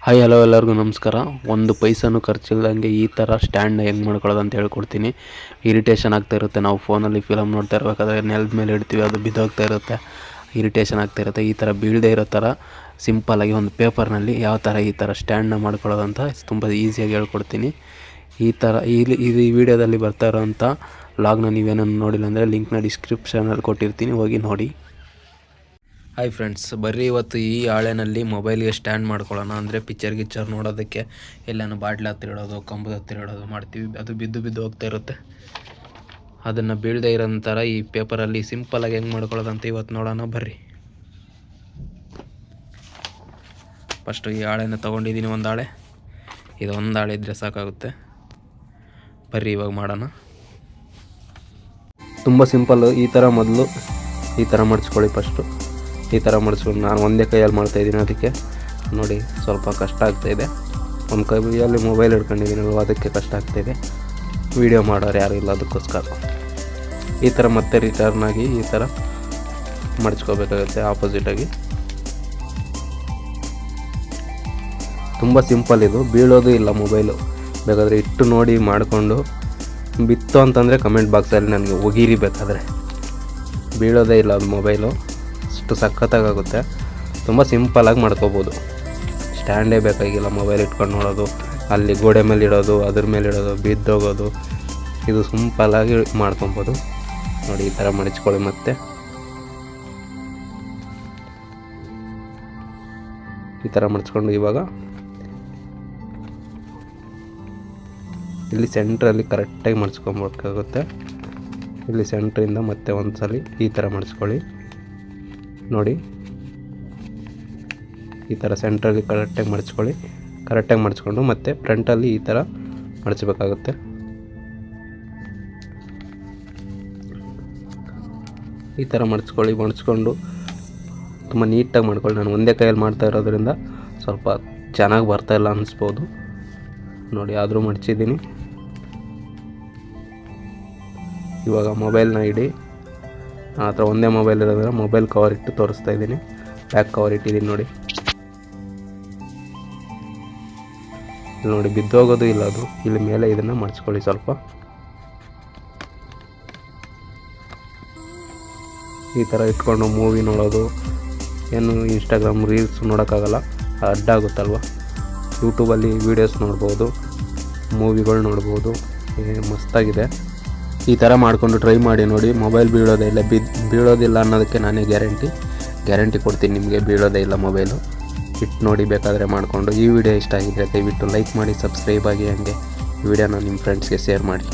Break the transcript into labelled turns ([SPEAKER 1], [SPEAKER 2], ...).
[SPEAKER 1] Hi hello ಎಲ್ಲರಿಗೂ ನಮಸ್ಕಾರ. ಒಂದು ಪೈಸನೂ ಖರ್ಚಿಲ್ದಂಗೆ ಈ ಥರ ಸ್ಟ್ಯಾಂಡ್ನ ಹೆಂಗೆ ಮಾಡ್ಕೊಳ್ಳೋದು ಅಂತ ಹೇಳ್ಕೊಡ್ತೀನಿ. ಇರಿಟೇಷನ್ ಆಗ್ತಾ ಇರುತ್ತೆ, ನಾವು ಫೋನಲ್ಲಿ ಫಿಲಮ್ ನೋಡ್ತಾ ಇರಬೇಕಾದ್ರೆ ನೆಲದ ಮೇಲೆ ಇಡ್ತೀವಿ, ಅದು ಬಿದ್ದೋಗ್ತಾ ಇರುತ್ತೆ, ಇರಿಟೇಷನ್ ಆಗ್ತಾ ಇರುತ್ತೆ. ಈ ಥರ ಬೀಳದೇ ಇರೋ ಥರ ಸಿಂಪಲ್ಲಾಗಿ ಒಂದು ಪೇಪರ್ನಲ್ಲಿ ಯಾವ ಥರ ಈ ಥರ ಸ್ಟ್ಯಾಂಡ್ನ ಮಾಡ್ಕೊಳ್ಳೋದು ಅಂತ ತುಂಬ ಈಸಿಯಾಗಿ ಹೇಳ್ಕೊಡ್ತೀನಿ. ಈ ಥರ ಈ ವಿಡಿಯೋದಲ್ಲಿ ಬರ್ತಾ ಇರೋವಂಥ ಲಾಗ್ನ ನೀವೇನನ್ನು ನೋಡಿಲ್ಲ ಅಂದರೆ ಲಿಂಕ್ನ ಡಿಸ್ಕ್ರಿಪ್ಷನಲ್ಲಿ ಕೊಟ್ಟಿರ್ತೀನಿ, ಹೋಗಿ ನೋಡಿ. ಹಾಯ್ ಫ್ರೆಂಡ್ಸ್, ಬರ್ರಿ ಇವತ್ತು ಈ ಹಾಳೆನಲ್ಲಿ ಮೊಬೈಲ್ಗೆ ಸ್ಟ್ಯಾಂಡ್ ಮಾಡ್ಕೊಳ್ಳೋಣ. ಅಂದರೆ ಪಿಕ್ಚರ್ ನೋಡೋದಕ್ಕೆ ಎಲ್ಲಾನು ಬಾಟ್ಲಿ ಹತ್ತಿರ ಇಡೋದು, ಕಂಬದ ಹತ್ತಿರ ಇಡೋದು ಮಾಡ್ತೀವಿ, ಅದು ಬಿದ್ದು ಹೋಗ್ತಾ ಇರುತ್ತೆ. ಅದನ್ನು ಬೀಳದೇ ಇರೋ ಥರ ಈ ಪೇಪರಲ್ಲಿ ಸಿಂಪಲಾಗಿ ಹೆಂಗೆ ಮಾಡ್ಕೊಳ್ಳೋದಂತ ಇವತ್ತು ನೋಡೋಣ ಬರ್ರಿ. ಫಸ್ಟು ಈ ಹಾಳೆನ ತೊಗೊಂಡಿದ್ದೀನಿ, ಒಂದು ಹಾಳೆ, ಇದು ಒಂದು ಹಾಳೆ ಇದ್ದರೆ ಸಾಕಾಗುತ್ತೆ. ಬರ್ರಿ ಇವಾಗ ಮಾಡೋಣ. ತುಂಬ ಸಿಂಪಲ್ಲು. ಈ ಥರ ಮೊದಲು ಈ ಥರ ಮಡಿಸ್ಕೊಳ್ಳಿ. ಫಸ್ಟು ಈ ಥರ ಮಡಿಸ್ಕೊಂಡು ನಾನು ಒಂದೇ ಕೈಯಲ್ಲಿ ಮಾಡ್ತಾಯಿದ್ದೀನಿ, ಅದಕ್ಕೆ ನೋಡಿ ಸ್ವಲ್ಪ ಕಷ್ಟ ಆಗ್ತಾಯಿದೆ. ಒಂದು ಕೈಯಲ್ಲಿ ಮೊಬೈಲ್ ಹಿಡ್ಕೊಂಡಿದ್ದೀನಲ್ವ, ಅದಕ್ಕೆ ಕಷ್ಟ ಆಗ್ತಾಯಿದೆ. ವೀಡಿಯೋ ಮಾಡೋರು ಯಾರು ಇಲ್ಲ, ಅದಕ್ಕೋಸ್ಕರ ಈ ಥರ ಮತ್ತೆ ರಿಟರ್ನ್ ಆಗಿ ಈ ಥರ ಮಡಿಸ್ಕೋಬೇಕಾಗುತ್ತೆ ಆಪೋಸಿಟಾಗಿ. ತುಂಬ ಸಿಂಪಲ್ ಇದು, ಬೀಳೋದು ಇಲ್ಲ ಮೊಬೈಲು. ಬೇಕಾದರೆ ಇಟ್ಟು ನೋಡಿ ಮಾಡಿಕೊಂಡು ಬಿತ್ತು ಅಂತಂದರೆ ಕಮೆಂಟ್ ಬಾಕ್ಸಲ್ಲಿ ನನಗೆ ಒಗಿರಿ. ಬೇಕಾದರೆ ಬೀಳೋದೇ ಇಲ್ಲ ಅದು ಮೊಬೈಲು, ಅಷ್ಟು ಸಖತ್ತಾಗುತ್ತೆ. ತುಂಬ ಸಿಂಪಲಾಗಿ ಮಾಡ್ಕೋಬೋದು. ಸ್ಟ್ಯಾಂಡೇ ಬೇಕಾಗಿಲ್ಲ, ಮೊಬೈಲ್ ಇಟ್ಕೊಂಡು ನೋಡೋದು, ಅಲ್ಲಿ ಗೋಡೆ ಮೇಲೆ ಇಡೋದು, ಅದ್ರ ಮೇಲೆ ಇಡೋದು, ಬಿದ್ದೋಗೋದು, ಇದು ಸಿಂಪಲಾಗಿ ಮಾಡ್ಕೊಬೋದು. ನೋಡಿ ಈ ಥರ ಮಡಿಚ್ಕೊಳ್ಳಿ. ಮತ್ತೆ ಈ ಥರ ಮಡಿಚ್ಕೊಂಡು ಇವಾಗ ಇಲ್ಲಿ ಸೆಂಟ್ರಲ್ಲಿ ಕರೆಕ್ಟಾಗಿ ಮಡಿಸ್ಕೊಬೇಕಾಗುತ್ತೆ. ಇಲ್ಲಿ ಸೆಂಟ್ರಿಂದ ಮತ್ತೆ ಒಂದು ಸಲ ಈ ಥರ ಮಡಿಸ್ಕೊಳ್ಳಿ. ನೋಡಿ ಈ ಥರ ಸೆಂಟ್ರಲ್ಲಿ ಕರೆಕ್ಟಾಗಿ ಮಡಿಸ್ಕೊಳ್ಳಿ. ಕರೆಕ್ಟಾಗಿ ಮಡಿಸ್ಕೊಂಡು ಮತ್ತೆ ಫ್ರಂಟಲ್ಲಿ ಈ ಥರ ಮಡಿಸ್ಬೇಕಾಗುತ್ತೆ. ಈ ಥರ ಮಡಿಸ್ಕೊಂಡು ತುಂಬ ನೀಟಾಗಿ ಮಾಡ್ಕೊಳ್ಳಿ. ನಾನು ಒಂದೇ ಕೈಯಲ್ಲಿ ಮಾಡ್ತಾ ಇರೋದ್ರಿಂದ ಸ್ವಲ್ಪ ಚೆನ್ನಾಗಿ ಬರ್ತಾಯಿಲ್ಲ ಅನ್ನಿಸ್ಬೋದು. ನೋಡಿ ಆದರೂ ಮಡಿಸಿದ್ದೀನಿ. ಇವಾಗ ಮೊಬೈಲ್ನ ಇಡಿ. ಆ ಥರ ಒಂದೇ ಮೊಬೈಲ್ ಇರೋದ್ರೆ ಮೊಬೈಲ್ ಕವರ್ ಇಟ್ಟು ತೋರಿಸ್ತಾ ಇದ್ದೀನಿ. ಬ್ಯಾಕ್ ಕವರ್ ಇಟ್ಟಿದ್ದೀನಿ ನೋಡಿ. ಇಲ್ಲಿ ನೋಡಿ ಬಿದ್ದೋಗೋದು ಇಲ್ಲ ಅದು. ಇಲ್ಲಿ ಮೇಲೆ ಇದನ್ನು ಮಡಿಸ್ಕೊಳ್ಳಿ ಸ್ವಲ್ಪ. ಈ ಥರ ಇಟ್ಕೊಂಡು ಮೂವಿ ನೋಡೋದು, ಏನು ಇನ್ಸ್ಟಾಗ್ರಾಮ್ ರೀಲ್ಸ್ ನೋಡೋಕ್ಕಾಗಲ್ಲ, ಅಡ್ಡಾಗುತ್ತಲ್ವ. ಯೂಟ್ಯೂಬಲ್ಲಿ ವೀಡಿಯೋಸ್ ನೋಡ್ಬೋದು, ಮೂವಿಗಳು ನೋಡ್ಬೋದು. ಮಸ್ತಾಗಿದೆ. ಈ ಥರ ಮಾಡಿಕೊಂಡು ಟ್ರೈ ಮಾಡಿ ನೋಡಿ. ಮೊಬೈಲ್ ಬೀಳೋದಿಲ್ಲ ಅನ್ನೋದಕ್ಕೆ ನಾನೇ ಗ್ಯಾರಂಟಿ ಕೊಡ್ತೀನಿ ನಿಮಗೆ. ಬೀಳೋದೇ ಇಲ್ಲ ಮೊಬೈಲು. ಇಟ್ಟು ನೋಡಿ ಬೇಕಾದರೆ ಮಾಡಿಕೊಂಡು. ಈ ವಿಡಿಯೋ ಇಷ್ಟ ಆಗಿದ್ರೆ ದಯವಿಟ್ಟು ಲೈಕ್ ಮಾಡಿ, ಸಬ್ಸ್ಕ್ರೈಬ್ ಆಗಿ, ಹಾಗೆ ಈ ವಿಡಿಯೋನ ನಿಮ್ಮ ಫ್ರೆಂಡ್ಸ್ಗೆ ಶೇರ್ ಮಾಡಿ.